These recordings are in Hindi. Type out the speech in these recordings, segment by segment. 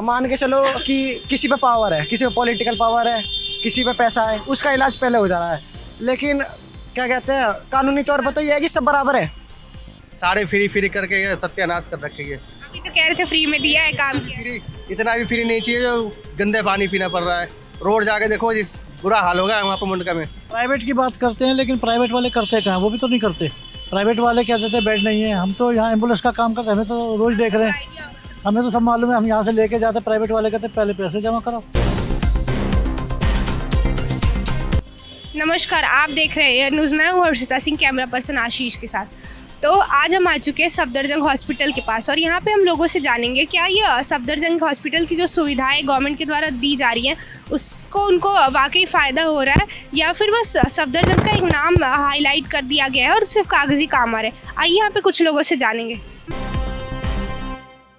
अब मान के चलो कि किसी पे पावर है, किसी पे पॉलिटिकल पावर है, किसी पे पैसा है, उसका इलाज पहले हो जा रहा है। लेकिन क्या कहते हैं, कानूनी तौर पर तो ये है कि सब बराबर है। सारे फ्री फ्री करके ये सत्यानाश कर रखे ये। अभी तो कह रहे थे फ्री में दिया है, काम किया है। फ्री इतना भी फ्री नहीं चाहिए जो गंदे पानी पीना पड़ रहा है। रोड जाके देखो जिस बुरा हाल होगा वहाँ पर मुंडका में। प्राइवेट की बात करते हैं लेकिन प्राइवेट वाले करते कहाँ, वो भी तो नहीं करते। प्राइवेट वाले कहते थे बेड नहीं है, हम तो यहाँ एम्बुलेंस का काम करते हैं, हमें तो रोज़ देख रहे हैं, हमें तो सब मालूम है। हम यहाँ से लेके जाते, प्राइवेट वाले कहते पहले पैसे जमा करो। नमस्कार, आप देख रहे हैं एयर न्यूज़। मैं हूँ हर्षिता सिंह, कैमरा पर्सन आशीष के साथ। तो आज हम आ चुके हैं सफदरजंग हॉस्पिटल के पास और यहाँ पे हम लोगों से जानेंगे क्या ये सफदरजंग हॉस्पिटल की जो सुविधाएं गवर्नमेंट के द्वारा दी जा रही हैं उसको उनको वाकई फ़ायदा हो रहा है या फिर बस सफदरजंग का एक नाम हाईलाइट कर दिया गया है और सिर्फ कागजी काम आ रहे हैं। आइए यहाँ पे कुछ लोगों से जानेंगे।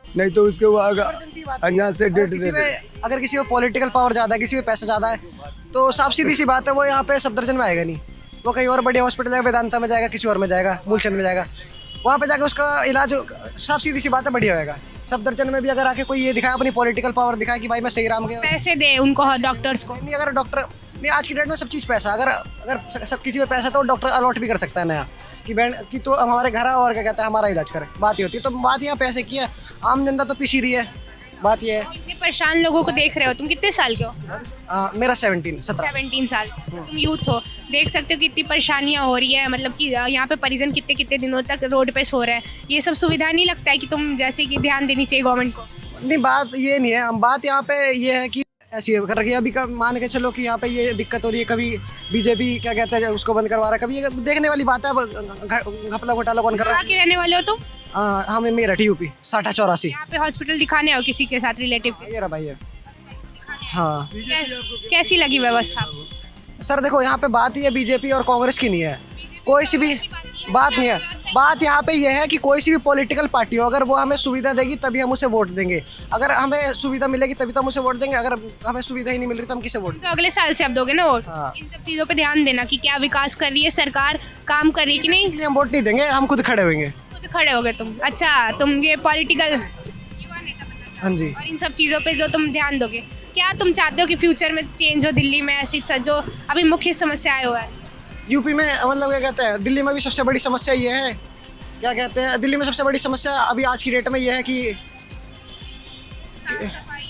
नहीं तो उसके वो यहाँ से डेट दे दे। अगर किसी को पॉलिटिकल पावर ज़्यादा है, किसी में पैसा ज़्यादा है, तो साफ सीधी सी बात है वो यहाँ पे सफदरजंग में आएगा नहीं। वो कहीं और बड़े हॉस्पिटल जाएगा, वेदांता में जाएगा, किसी और में जाएगा, मूलचंद में जाएगा, वहाँ पे जाके उसका इलाज साफ सीधी सी बात है बढ़िया होगा। सफदरजंग में भी अगर आके कोई ये दिखाए, अपनी पॉलिटिकल पावर दिखाए कि भाई मैं सही राम के पैसे दे उनको, डॉक्टर्स को नहीं, अगर डॉक्टर नहीं, आज की डेट में सब चीज़ पैसा। अगर सब किसी में पैसा तो डॉक्टर अलॉट भी कर सकता है नया कि बैंड कि तो हमारे घर आ और क्या कहता है हमारा इलाज करे, बात ही होती है। तो बात यहाँ पैसे की है, आम जनता तो पिसी रही है, बात ये है। इतने परेशान लोगों को देख रहे हो, तुम कितने साल के हो? मेरा 17 साल, तुम यूथ हो, देख सकते हो कि इतनी परेशानियाँ हो रही है। मतलब कि यहाँ पे परिजन कितने कितने दिनों तक रोड पे सो रहे हैं। ये सब सुविधा नहीं लगता है कि तुम जैसे कि ध्यान देनी चाहिए गवर्नमेंट को? नहीं, बात ये नहीं है। हम बात यहाँ पे ये है कि ऐसी कर रखी है अभी का, मान के चलो कि यहाँ पे ये दिक्कत हो रही है। कभी बीजेपी क्या कहते हैं उसको बंद करवा रहा है, कभी ये देखने वाली बात है। घपला घोटाला कौन कर रहा कहाँ के रहने वाले हो तुम? है? हमें मेरठ यूपी 6084। यहाँ पे हॉस्पिटल दिखाने हो किसी के साथ, रिलेटिव के? ये रहा भाई है। हाँ, कैसी लगी व्यवस्था? सर देखो यहाँ पे बात ही है बीजेपी और कांग्रेस की नहीं है, कोई सी भी बात नहीं है। बात यहाँ पे ये है कि कोई सी भी पॉलिटिकल पार्टी हो, अगर वो हमें सुविधा देगी तभी हम उसे वोट देंगे। अगर हमें सुविधा मिलेगी तभी तो हम उसे वोट देंगे, अगर हमें सुविधा ही नहीं मिल रही तो हम किसे वोट देंगे? तो अगले साल से आप दोगे ना वोट? हाँ। इन सब चीज़ों पे ध्यान देना कि क्या विकास कर रही है सरकार, काम कर रही है कि नहीं। इसलिए हम वोट नहीं देंगे, हम खुद खड़े होंगे। खुद खड़े हो गए तुम? अच्छा, तुम ये पॉलिटिकल हाँ जी। और इन सब चीज़ों पे जो तुम ध्यान दोगे, क्या तुम चाहते हो कि फ्यूचर में चेंज हो दिल्ली में? ऐसी जो अभी मुख्य समस्याएं हुआ है यूपी में, मतलब क्या कहते हैं, दिल्ली में भी सबसे बड़ी समस्या ये है, क्या कहते हैं, दिल्ली में सबसे बड़ी समस्या अभी आज की डेट में ये है कि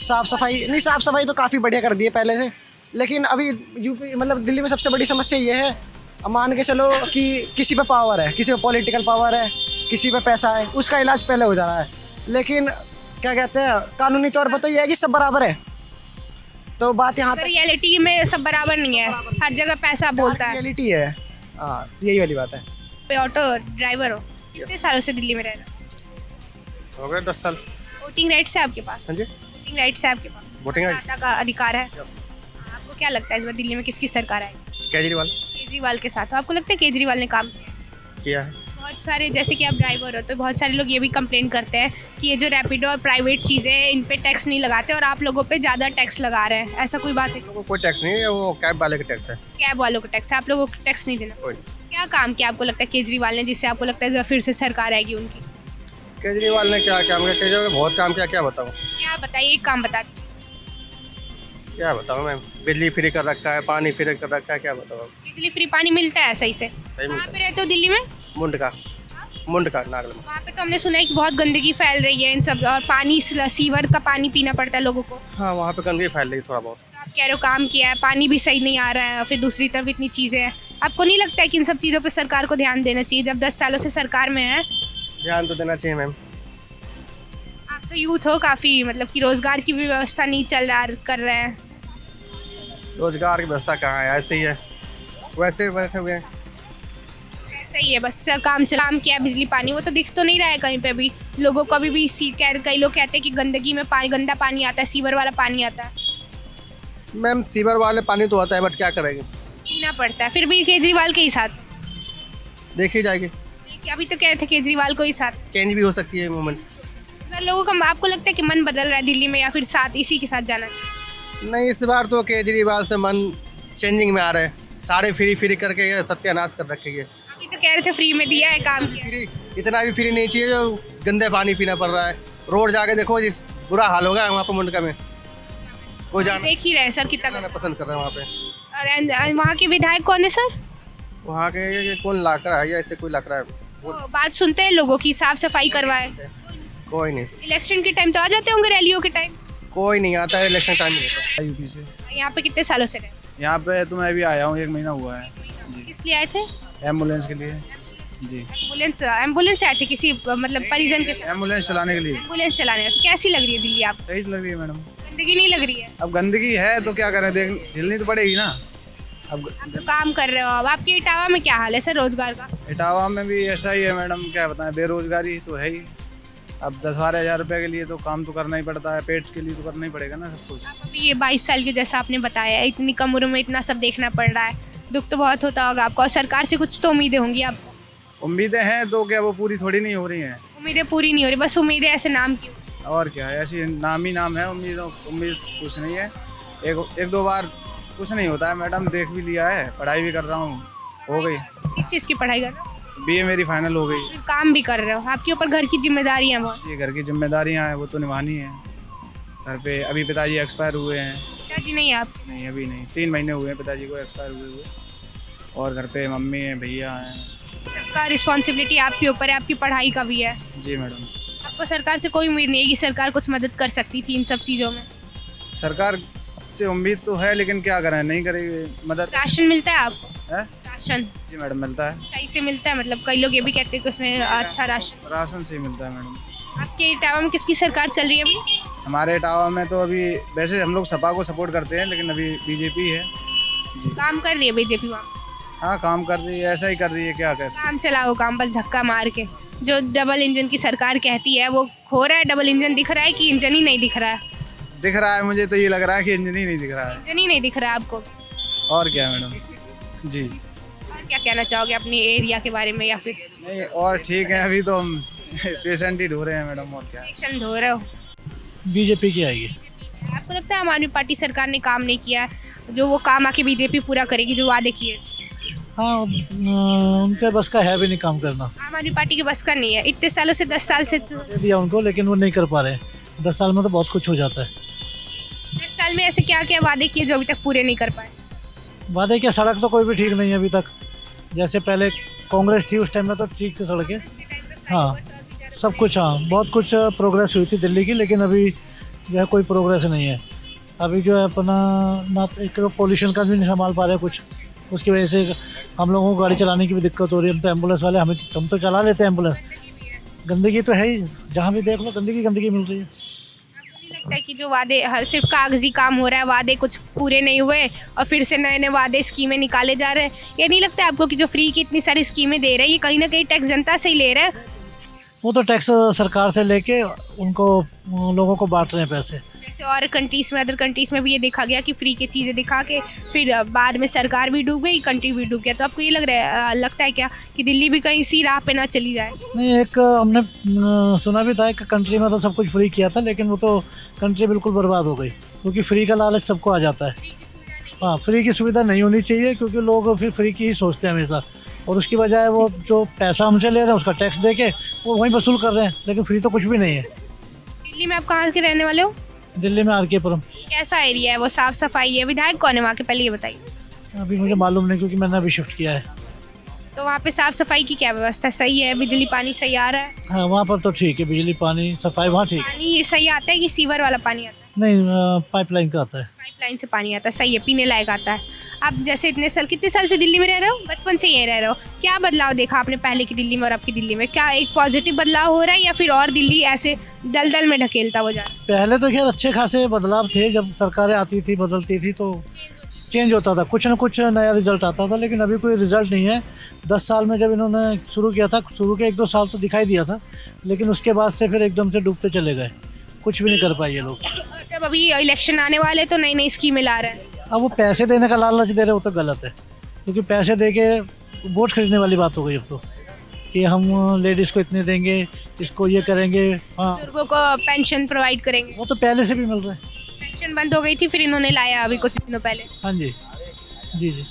साफ सफाई नहीं, साफ सफाई तो काफ़ी बढ़िया कर दी है पहले से, लेकिन अभी यूपी मतलब दिल्ली में सबसे बड़ी समस्या ये है। अब मान के चलो कि किसी पे पावर है, किसी पे पॉलिटिकल पावर है, किसी पे पैसा है, उसका इलाज पहले हो जा रहा है। लेकिन क्या कहते हैं, कानूनी तौर पर तो ये है कि सब बराबर है। तो बात यहाँ तक रियलिटी में सब बराबर नहीं है, हर जगह पैसा बोलता है। रियलिटी है। हाँ, यही वाली बात है। पे ऑटो ड्राइवर हो, कितने सालों से दिल्ली में रह रहे हो? हो गए 10 साल। वोटिंग राइट्स है आपके पास? हाँ जी, वोटिंग राइट्स है आपके पास? Voting right. मतदाता का अधिकार है। आपको क्या लगता है इस बार दिल्ली में किसकी सरकार आएगी? केजरीवाल केजरीवाल के साथ। तो आपको लगता है केजरीवाल ने काम किया है। बहुत सारे, जैसे कि आप ड्राइवर हो तो बहुत सारे लोग ये भी कंप्लेन करते हैं कि ये जो रैपिडो और प्राइवेट चीज़ें हैं इन पे टैक्स नहीं लगाते और आप लोगों पे ज़्यादा टैक्स लगा रहे हैं। ऐसा कोई बात है? वो कोई टैक्स नहीं है, वो कैब वाले का टैक्स है। कैब वालों को टैक्स है, आप लोगों को टैक्स नहीं देना। कोई क्या काम किया आपको लगता है केजरीवाल ने, जिससे आपको लगता है फिर से सरकार आएगी उनकी? केजरीवाल ने क्या काम किया? केजरीवाल ने बहुत काम किया, क्या बताऊँ? क्या बताइए, एक काम बता दीजिए। क्या बताऊँ मैं? बिजली फ्री कर रखा है, पानी फ्री कर रखा है, क्या बताऊँ? बिजली फ्री, पानी मिलता है सही से? सही कहाँ मिलता पे रहते हो दिल्ली में? मुंडका नागल में। वहाँ पे तो हमने सुना है कि बहुत गंदगी फैल रही है इन सब, और पानी सीवर का पानी पीना पड़ता है लोगों को। हाँ, वहाँ पे गंदगी फैल रही है थोड़ा बहुत। तो आप कह रहे हो काम किया है, पानी भी सही नहीं आ रहा है, फिर दूसरी तरफ इतनी चीज़ें हैं। आपको नहीं लगता है कि इन सब चीज़ों पे सरकार को ध्यान देना चाहिए जब 10 सालों से सरकार में है? ध्यान तो देना चाहिए मैम। आप तो यूथ हो काफ़ी, मतलब कि रोज़गार की भी व्यवस्था नहीं कर रहे हैं। रोजगार की व्यवस्था कहाँ है? ऐसे ही है, वैसे बैठे हुए हैं। सही है, बस काम किया, बिजली पानी वो तो दिख तो नहीं रहा है कहीं पे भी लोगों को। अभी भी कई लोग कहते हैं कि गंदगी में गंदा पानी आता है, सीवर वाला पानी आता है। मैम सीवर वाले पानी तो आता है, बट क्या करेंगे, पीना पड़ता है। फिर भी केजरीवाल के ही साथ देखी जाएगी। अभी तो कहते थे केजरीवाल को ही साथ। चेंज भी हो सकती है मूवमेंट। अगर लोगों का, आपको लगता है कि मन बदल रहा है दिल्ली में या फिर साथ इसी के साथ जाना चाहिए? नहीं, इस बार तो केजरीवाल से मन चेंजिंग में आ रहे हैं। सारे फ्री फ्री करके ये सत्यानाश कर रखे ये। अभी तो कह रहे थे फ्री में दिया है, काम किया है। फ्री इतना भी फ्री नहीं चाहिए जो गंदे पानी पीना पड़ रहा है। रोड जाके देखो जिस बुरा हाल हो गया है वहाँ पे मुंडका में, कोई जाना देख ही रहे हैं सर कितना जाना पसंद कर रहे हैं वहाँ पे। और वहाँ के विधायक कौन है सर? वहाँ के कौन लाक रहा है या ऐसे कोई लाक रहा है? वो बात सुनते हैं लोगों की, साफ सफाई करवाए। कोई नहीं, इलेक्शन के टाइम तो आ जाते होंगे, रैलियों के टाइम। कोई नहीं आता है, इलेक्शन टाइम नहीं होता। यूपी से। यहाँ पे कितने सालों से रहे? यहाँ पे तो मैं अभी आया हूँ, 1 महीना हुआ है। किस लिए आए थे? एम्बुलेंस के लिए जी। एम्बुलेंस से आए थे किसी मतलब परिजन के साथ? एम्बुलेंस चलाने के लिए। एम्बुलेंस चलाने तो कैसी लग रही है दिल्ली आपको? सही लग रही है मैडम। गंदगी नहीं लग रही है? अब गंदगी है तो क्या करें, देख झेलनी तो पड़ेगी ना। अब आप तो काम कर रहे हो। अब आपके इटावा में क्या हाल है सर रोजगार का? इटावा में भी ऐसा ही है मैडम, क्या बताएं, बेरोजगारी तो है ही। अब 10-12 रुपये के लिए तो काम तो करना ही पड़ता है, पेट के लिए तो करना ही पड़ेगा ना सब कुछ। आप अभी ये 22 साल के जैसा आपने बताया, इतनी कम उम्र में इतना सब देखना पड़ रहा है, दुख तो बहुत होता होगा आपको। और सरकार से कुछ तो उम्मीदें होंगी आपको? उम्मीदें हैं तो क्या वो पूरी थोड़ी नहीं हो रही हैं। उम्मीदें पूरी नहीं हो रही, बस उम्मीदें ऐसे नाम की। और क्या है, ऐसी नाम ही नाम है, उम्मीद कुछ नहीं है। एक दो बार कुछ नहीं होता है मैडम, देख भी लिया है, पढ़ाई भी कर रहा हूँ, हो गई। किस चीज़ की पढ़ाई कर रहे हो? BA मेरी फाइनल हो गई। काम भी कर रहे हो, आपके ऊपर घर की जिम्मेदारियाँ बहुत। ये घर की जिम्मेदारियां हैं वो तो निभानी है। घर पे अभी पिताजी एक्सपायर हुए हैं। पिताजी नहीं आप? नहीं अभी नहीं, 3 महीने हुए हैं पिताजी को एक्सपायर हुए। और घर पे मम्मी हैं, भैया हैं। सबका रिस्पॉन्सिबिलिटी आपके ऊपर है, आपकी पढ़ाई का भी है। जी मैडम। आपको सरकार से कोई उम्मीद नहीं है कि सरकार कुछ मदद कर सकती थी इन सब चीज़ों में? सरकार से उम्मीद तो है लेकिन क्या करें, नहीं करेगी मदद। राशन मिलता है आपको? है? राशन जी मैडम मिलता है। सही से मिलता है? मतलब कई लोग ये भी कहते हैं कि उसमें अच्छा राशन से ही मिलता है मैडम। आपके इटावा में किसकी सरकार चल रही है अभी? हमारे इटावा में तो अभी वैसे हम लोग सपा को सपोर्ट करते हैं लेकिन अभी BJP है जी। काम कर रही है बीजेपी वहाँ? हाँ काम कर रही है, ऐसा ही कर रही है, क्या कैसे। काम चलाओ काम, बस धक्का मार के। जो डबल इंजन की सरकार कहती है वो हो रहा है? डबल इंजन दिख रहा है कि इंजन ही नहीं दिख रहा है? दिख रहा है, मुझे तो ये लग रहा है कि इंजन ही नहीं दिख रहा है। इंजन ही नहीं दिख रहा है आपको? और क्या मैडम जी। और क्या कहना चाहोगे अपनी एरिया के बारे में? या फिर नहीं और ठीक है, अभी तो हम पेशेंट ही ढूंढ रहे हैं मैडम, और क्या। इलेक्शन ढो रहे हो? बीजेपी की आएगी। आपको लगता है आम आदमी पार्टी सरकार ने काम नहीं किया, जो वो काम आके बीजेपी पूरा करेगी जो वादे किए? हाँ उनके बस का है भी नहीं काम करना। आम आदमी पार्टी के बस का नहीं है, इतने सालों से 10 साल से दे दिया उनको लेकिन वो नहीं कर पा रहे। 10 साल में तो बहुत कुछ हो जाता है। 10 साल में ऐसे क्या क्या वादे किए जो अभी तक पूरे नहीं कर पाए? वादे क्या, सड़क तो कोई भी ठीक नहीं है अभी तक। जैसे पहले कांग्रेस थी उस टाइम में तो ठीक थी सड़कें। हाँ सब कुछ, हाँ बहुत कुछ प्रोग्रेस हुई थी दिल्ली की, लेकिन अभी जो है कोई प्रोग्रेस नहीं है। अभी जो है अपना ना एक पोल्यूशन का भी नहीं संभाल पा रहे कुछ, उसकी वजह से हम लोगों को गाड़ी चलाने की भी दिक्कत हो रही है। हम तो एम्बुलेंस वाले, हम तो चला लेते हैं एम्बुलेंस। गंदगी तो है ही, जहाँ भी देख लो गंदगी मिल रही है। आपको नहीं लगता है कि जो वादे हर सिर्फ कागजी काम हो रहा है, वादे कुछ पूरे नहीं हुए और फिर से नए नए वादे स्कीमें निकाले जा रहे हैं? ये नहीं लगता है आपको कि जो फ्री की इतनी सारी स्कीमें दे रहे हैं ये कहीं ना कहीं टैक्स जनता से ही ले रहे हैं? वो तो टैक्स सरकार से लेके उनको लोगों को बांट रहे हैं पैसे। जैसे और कंट्रीज में, अदर कंट्रीज में भी ये देखा गया कि फ्री की चीज़ें दिखा के फिर बाद में सरकार भी डूब गई, कंट्री भी डूब गया। तो आपको ये लगता है क्या कि दिल्ली भी कहीं इसी राह पे ना चली जाए? नहीं, एक हमने सुना भी था एक कंट्री में तो सब कुछ फ्री किया था, लेकिन वो तो कंट्री बिल्कुल बर्बाद हो गई, क्योंकि फ्री का लालच सबको आ जाता है। हाँ फ्री की सुविधा नहीं होनी चाहिए, क्योंकि लोग फिर फ्री की ही सोचते हैं हमेशा, और उसकी बजाय वो जो पैसा हमसे ले रहे हैं उसका टैक्स दे के वो वहीं वसूल कर रहे हैं, लेकिन फ्री तो कुछ भी नहीं है। दिल्ली में आप कहाँ के रहने वाले हो? दिल्ली में RK पुरम। कैसा एरिया है वो? साफ सफाई है? विधायक कौन है वहाँ के, पहले ये बताइए। अभी मुझे मालूम नहीं, क्योंकि मैंने अभी शिफ्ट किया है। तो वहाँ पे साफ सफाई की क्या व्यवस्था सही है? बिजली पानी सही आ रहा है? हाँ वहाँ पर तो ठीक है, बिजली पानी सफाई वहाँ ठीक है। पानी सही आता है कि सीवर वाला पानी आता है? नहीं पाइपलाइन का आता है। पाइपलाइन से पानी आता है, सही है, पीने लायक आता है। आप जैसे कितने साल से दिल्ली में रह रहे हो? बचपन से यहीं रह रहे हो। क्या बदलाव देखा आपने पहले की दिल्ली में और आपकी दिल्ली में? क्या एक पॉजिटिव बदलाव हो रहा है या फिर और दिल्ली ऐसे दलदल में ढकेलता हो जा रहा है? पहले तो खैर अच्छे खासे बदलाव थे, जब सरकारें आती थी बदलती थी तो चेंज होता था, कुछ ना कुछ नया रिजल्ट आता था, लेकिन अभी कोई रिजल्ट नहीं है। 10 साल में जब इन्होंने शुरू किया था, शुरू के 1-2 साल तो दिखाई दिया था, लेकिन उसके बाद से फिर एकदम से डूबते चले गए, कुछ भी नहीं कर पाए ये लोग। जब अभी इलेक्शन आने वाले तो नई नई स्कीमें ला रहे हैं। अब वो पैसे देने का लालच दे रहे हो तो गलत है, क्योंकि पैसे दे के वोट खरीदने वाली बात हो गई अब तो, कि हम लेडीज़ को इतने देंगे, इसको ये करेंगे। हाँ बुजुर्गों को पेंशन प्रोवाइड करेंगे। वो तो पहले से भी मिल रहा है। पेंशन बंद हो गई थी, फिर इन्होंने लाया अभी कुछ दिनों पहले। हाँ जी जी जी।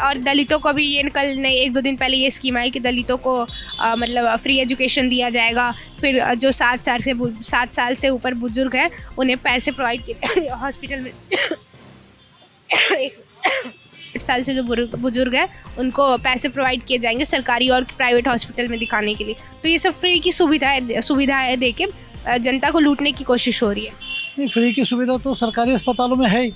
और दलितों को भी ये कल नहीं 1-2 दिन पहले ये स्कीम आई कि दलितों को मतलब फ्री एजुकेशन दिया जाएगा। फिर जो 7 साल से ऊपर बुजुर्ग हैं उन्हें पैसे प्रोवाइड किए हॉस्पिटल में 1 साल से जो बुजुर्ग हैं उनको पैसे प्रोवाइड किए जाएंगे सरकारी और प्राइवेट हॉस्पिटल में दिखाने के लिए। तो ये सब फ्री की सुविधाएं दे के जनता को लूटने की कोशिश हो रही है। नहीं, फ्री की सुविधा तो सरकारी अस्पतालों में है ही।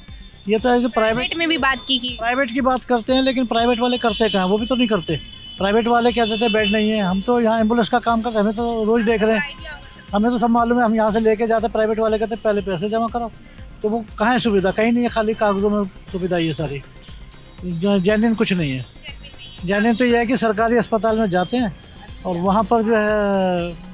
ये तो है कि प्राइवेट में भी बात की प्राइवेट की बात करते हैं, लेकिन प्राइवेट वाले करते कहाँ, वो भी तो नहीं करते। प्राइवेट वाले कहते थे बेड नहीं है, हम तो यहाँ एम्बुलेंस का काम करते हैं, हमें तो रोज़ देख रहे हैं, हमें तो सब मालूम है। हम यहाँ से लेके जाते, प्राइवेट वाले कहते पहले पैसे जमा करो। तो वो कहाँ है सुविधा? कहीं नहीं है, खाली कागज़ों में सुविधा ये सारी, जेन्युइन कुछ नहीं है। जेन्युइन तो ये है कि सरकारी अस्पताल में जाते हैं और वहाँ पर जो है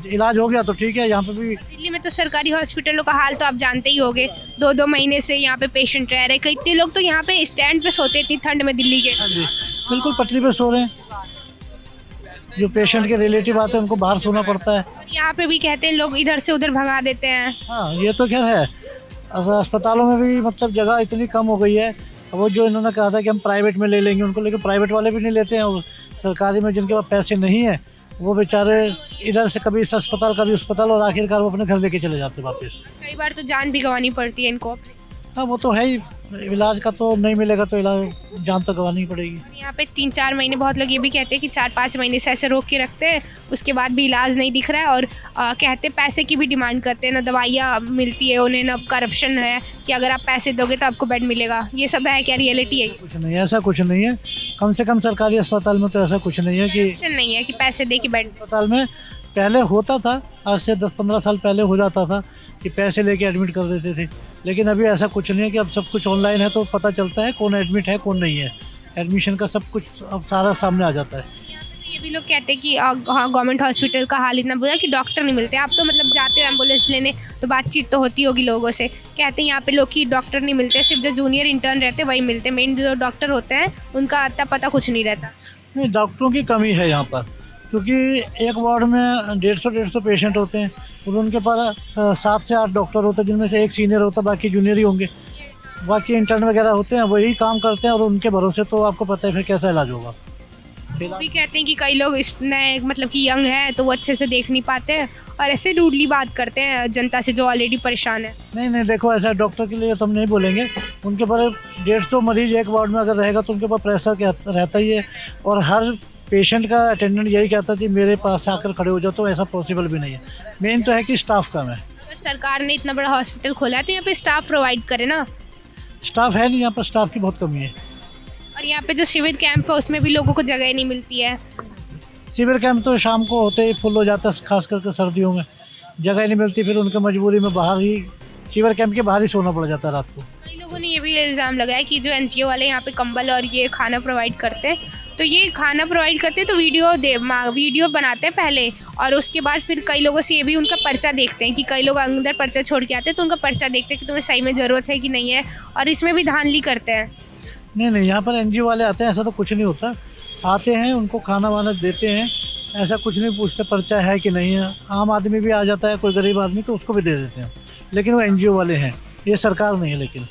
इलाज हो गया तो ठीक है। यहाँ पे भी दिल्ली में तो सरकारी हॉस्पिटलों का हाल तो आप जानते ही होंगे, 2-2 महीने से यहाँ पे पेशेंट रह रहे। कितने लोग तो यहाँ पे स्टैंड पे सोते इतनी ठंड में दिल्ली के। हाँ जी, बिल्कुल पटरी पे सो रहे हैं। जो पेशेंट के रिलेटिव आते हैं उनको बाहर सोना पड़ता है। और यहाँ पे भी कहते हैं लोग इधर से उधर भगा देते हैं। हाँ, ये तो खैर है। अस्पतालों में भी मतलब जगह इतनी कम हो गई है। वो जो इन्होंने कहा था कि हम प्राइवेट में ले लेंगे उनको, लेकिन प्राइवेट वाले भी नहीं लेते हैं। और सरकारी में जिनके पास पैसे नहीं है वो बेचारे इधर से कभी इस अस्पताल कभी उस अस्पताल, और आखिरकार वो अपने घर लेके चले जाते हैं वापस। कई बार तो जान भी गंवानी पड़ती है इनको। हाँ, वो तो है ही। इलाज का तो नहीं मिलेगा तो इलाज जान तो गंवानी ही पड़ेगी। यहाँ पे 3-4 महीने, बहुत लोग ये भी कहते हैं कि 4-5 महीने से ऐसे रोक के रखते हैं, उसके बाद भी इलाज नहीं दिख रहा है। और कहते पैसे की भी डिमांड करते हैं, ना दवाइयाँ मिलती है उन्हें, ना करप्शन है कि अगर आप पैसे दोगे तो आपको बेड मिलेगा। ये सब है क्या? रियलिटी है? कुछ नहीं, ऐसा कुछ नहीं है। कम से कम सरकारी अस्पताल में तो ऐसा कुछ नहीं है कि करप्शन नहीं है कि पैसे दे के बेड। अस्पताल में पहले होता था, आज से 10-15 साल पहले हो जाता था कि पैसे लेके एडमिट कर देते थे, लेकिन अभी ऐसा कुछ नहीं है। कि अब सब कुछ ऑनलाइन है तो पता चलता है कौन एडमिट है कौन नहीं है। एडमिशन का सब कुछ अब सारा सामने आ जाता है। ये भी लोग कहते हैं कि हाँ, गवर्नमेंट हॉस्पिटल का हाल इतना बुरा कि डॉक्टर नहीं मिलते। आप तो मतलब जाते हो एम्बुलेंस लेने तो बातचीत तो होती होगी लोगों से। कहते हैं यहाँ पे लोग की डॉक्टर नहीं मिलते, सिर्फ जो जूनियर इंटर्न रहते वही मिलते। मेन जो डॉक्टर होते हैं उनका अता पता कुछ नहीं रहता। नहीं, डॉक्टरों की कमी है यहाँ पर, क्योंकि एक वार्ड में 150 पेशेंट होते हैं और उनके पास 7 से 8 डॉक्टर होते हैं, जिनमें से एक सीनियर होता है, बाकी जूनियर ही होंगे। बाकी इंटर्न वगैरह होते हैं, वही काम करते हैं और उनके भरोसे तो आपको पता है फिर कैसा इलाज होगा। भी कहते हैं कि कई लोग नए मतलब कि यंग है तो वो अच्छे से देख नहीं पाते हैं और ऐसे रूडली बात करते हैं जनता से जो ऑलरेडी परेशान है। नहीं, देखो ऐसा डॉक्टर के लिए तो हम नहीं बोलेंगे। उनके पास 150 मरीज एक वार्ड में अगर रहेगा तो उनके पास प्रेशर रहता ही है। और हर पेशेंट का अटेंडेंट यही कहता थी मेरे पास आकर खड़े हो जाओ, तो ऐसा पॉसिबल भी नहीं है। मेन तो है कि स्टाफ कम है। अगर सरकार ने इतना बड़ा हॉस्पिटल खोला है तो यहाँ पे स्टाफ प्रोवाइड करे ना। स्टाफ है नहीं, यहाँ पर स्टाफ की बहुत कमी है। और यहाँ पे जो शिविर कैंप है उसमें भी लोगों को जगह नहीं मिलती है। शिविर कैंप तो शाम को होते ही फुल हो जाता है, खास करके सर्दियों में जगह नहीं मिलती। फिर उनके मजबूरी में बाहर ही शिविर कैंप के बाहर ही सोना पड़ जाता है रात को। कई लोगों ने ये भी इल्ज़ाम लगाया कि जो NGO वाले यहाँ पे कंबल और ये खाना प्रोवाइड करते हैं, तो ये खाना प्रोवाइड करते हैं तो वीडियो बनाते हैं पहले और उसके बाद फिर कई लोगों से ये भी उनका पर्चा देखते हैं कि कई लोग अंदर पर्चा छोड़ के आते हैं तो उनका पर्चा देखते हैं कि तुम्हें सही में ज़रूरत है कि नहीं है, और इसमें भी धांधली करते हैं। नहीं, यहाँ पर NGO वाले आते हैं, ऐसा तो कुछ नहीं होता। आते हैं, उनको खाना वाना देते हैं, ऐसा कुछ नहीं पूछते पर्चा है कि नहीं है। आम आदमी भी आ जाता है, कोई गरीब आदमी, तो उसको भी दे देते हैं। लेकिन वो NGO वाले हैं, ये सरकार नहीं है। लेकिन